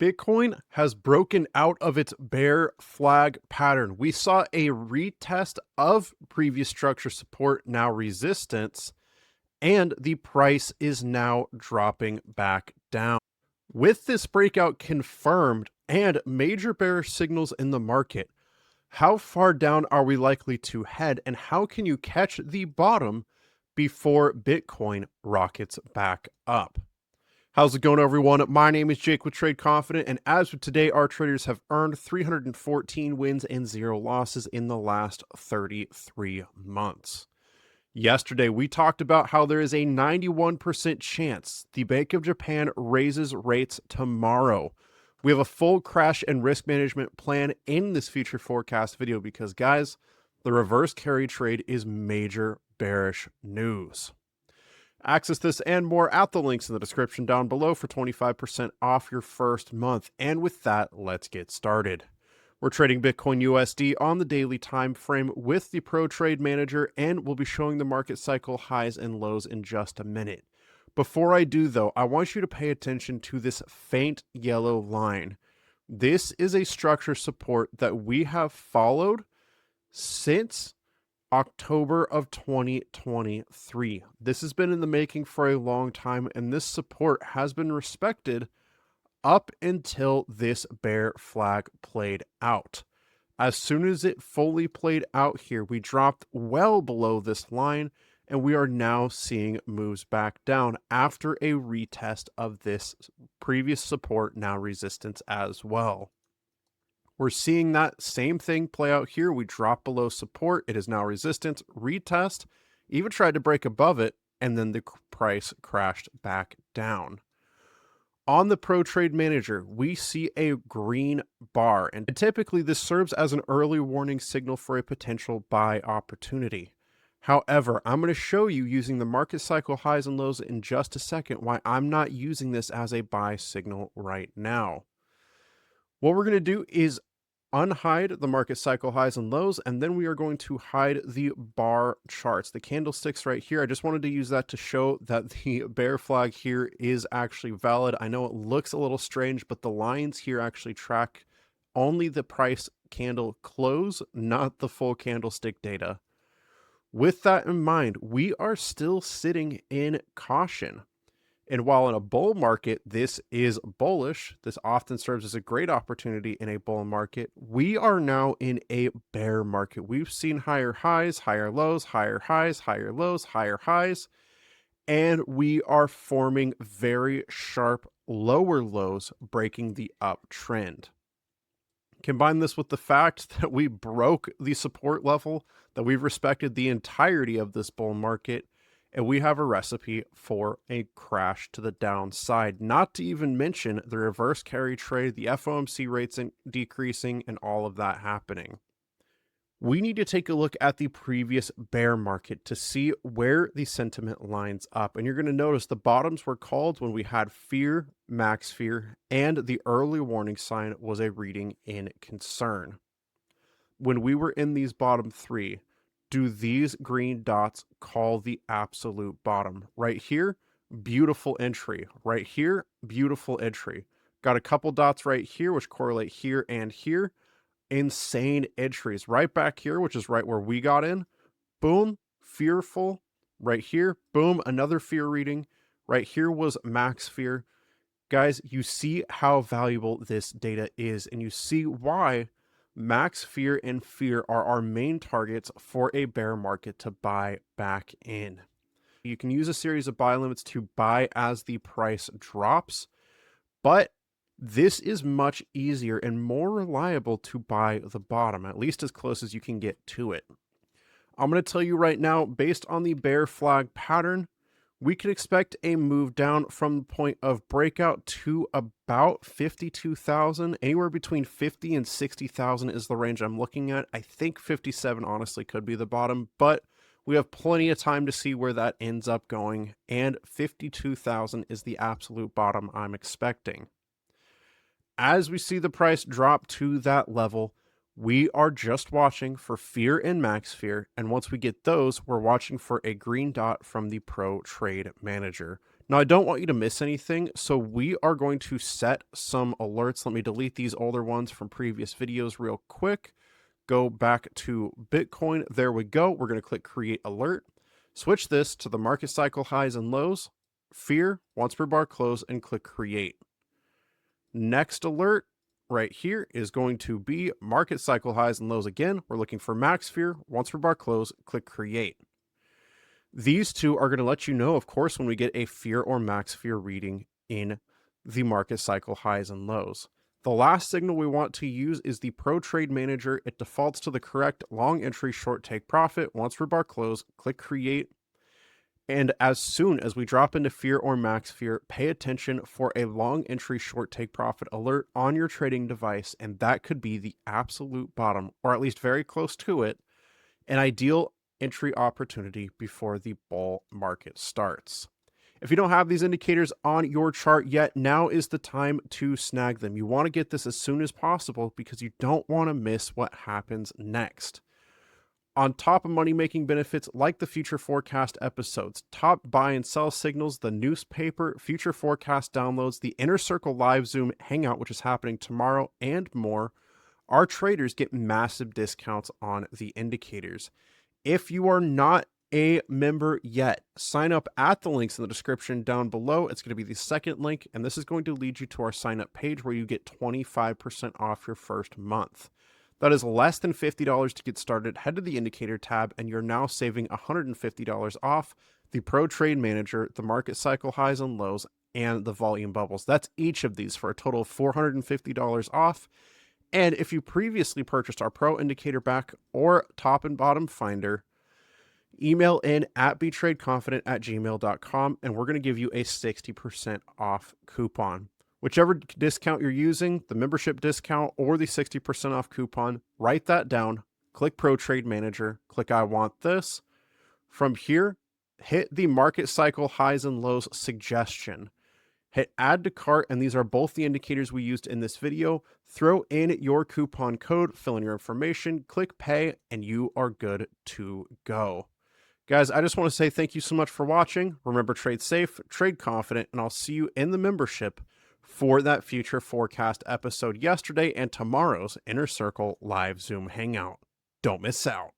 Bitcoin has broken out of its bear flag pattern. We saw a retest of previous structure support, now resistance, and the price is now dropping back down. With this breakout confirmed and major bearish signals in the market, how far down are we likely to head, and how can you catch the bottom before Bitcoin rockets back up? How's it going, everyone? My name is Jake with Trade Confident, and as of today, our traders have earned 314 wins and 0 losses in the last 33 months. Yesterday, we talked about how there is a 91% chance the Bank of Japan raises rates tomorrow. We have a full crash and risk management plan in this future forecast video because, guys, the reverse carry trade is major bearish news. Access this and more at the links in the description down below for 25% off your first month. And with that, let's get started. We're trading Bitcoin USD on the daily time frame with the Pro Trade Manager, and we'll be showing the market cycle highs and lows in just a minute. Before I do, though, I want you to pay attention to this faint yellow line. This is a structure support that we have followed since October of 2023. This has been in the making for a long time, and this support has been respected up until this bear flag played out. As soon as it fully played out here, we dropped well below this line, and we are now seeing moves back down after a retest of this previous support, now resistance as well. We're seeing that same thing play out here. We dropped below support. It is now resistance, retest, even tried to break above it, and then the price crashed back down. On the Pro Trade Manager, we see a green bar, and typically this serves as an early warning signal for a potential buy opportunity. However, I'm going to show you using the market cycle highs and lows in just a second why I'm not using this as a buy signal right now. What we're going to do is unhide the market cycle highs and lows, and then we are going to hide the bar charts, the candlesticks right here. I just wanted to use that to show that the bear flag here is actually valid. I know it looks a little strange, but the lines here actually track only the price candle close, not the full candlestick data. With that in mind, we are still sitting in caution. And while in a bull market, this is bullish, this often serves as a great opportunity in a bull market, we are now in a bear market. We've seen higher highs, higher lows, higher highs, higher lows, higher highs, and we are forming very sharp lower lows, breaking the uptrend. Combine this with the fact that we broke the support level that we've respected the entirety of this bull market, and we have a recipe for a crash to the downside, not to even mention the reverse carry trade, the FOMC rates decreasing, and all of that happening. We need to take a look at the previous bear market to see where the sentiment lines up. And you're going to notice the bottoms were called when we had fear, max fear, and the early warning sign was a reading in concern. When we were in these bottom three, do these green dots call the absolute bottom? Right here, beautiful entry. Right here, beautiful entry. Got a couple dots right here, which correlate here and here. Insane entries. Right back here, which is right where we got in. Boom, fearful. Right here, boom, another fear reading. Right here was max fear. Guys, you see how valuable this data is, and you see why max fear and fear are our main targets for a bear market to buy back in. You can use a series of buy limits to buy as the price drops, but this is much easier and more reliable to buy the bottom, at least as close as you can get to it. I'm going to tell you right now, based on the bear flag pattern, we can expect a move down from the point of breakout to about 52,000. Anywhere between 50 and 60,000 is the range I'm looking at. I think 57 honestly could be the bottom, but we have plenty of time to see where that ends up going, and 52,000 is the absolute bottom I'm expecting. As we see the price drop to that level, we are just watching for fear and max fear, and once we get those, we're watching for a green dot from the Pro Trade Manager. Now, I don't want you to miss anything, so we are going to set some alerts. Let me delete these older ones from previous videos real quick. Go back to Bitcoin. There we go. We're going to click Create Alert. Switch this to the market cycle highs and lows, fear, once per bar close, and click Create. Next alert right here is going to be market cycle highs and lows again. We're looking for max fear, once per bar close, click Create. These two are going to let you know, of course, when we get a fear or max fear reading in the market cycle highs and lows. The last signal we want to use is the Pro Trade Manager. It defaults to the correct long entry short take profit. Once per bar close, click Create. And as soon as we drop into fear or max fear, pay attention for a long entry short take profit alert on your trading device. And that could be the absolute bottom, or at least very close to it, an ideal entry opportunity before the bull market starts. If you don't have these indicators on your chart yet, now is the time to snag them. You want to get this as soon as possible because you don't want to miss what happens next. On top of money-making benefits like the future forecast episodes, top buy and sell signals, the newspaper, future forecast downloads, the Inner Circle live Zoom hangout, which is happening tomorrow, and more, our traders get massive discounts on the indicators. If you are not a member yet, sign up at the links in the description down below. It's going to be the second link, and this is going to lead you to our sign up page where you get 25% off your first month. That is less than $50 to get started. Head to the indicator tab, and you're now saving $150 off the Pro Trade Manager, the market cycle highs and lows, and the volume bubbles. That's each of these for a total of $450 off. And if you previously purchased our Pro Indicator Back or Top and Bottom Finder, email in at betradeconfident@gmail.com, and we're going to give you a 60% off coupon. Whichever discount you're using, the membership discount or the 60% off coupon, write that down, click Pro Trade Manager, click I want this. From here, hit the market cycle highs and lows suggestion. Hit add to cart, and these are both the indicators we used in this video. Throw in your coupon code, fill in your information, click pay, and you are good to go. Guys, I just want to say thank you so much for watching. Remember, trade safe, trade confident, and I'll see you in the membership for that future forecast episode yesterday and tomorrow's Inner Circle live Zoom hangout. Don't miss out.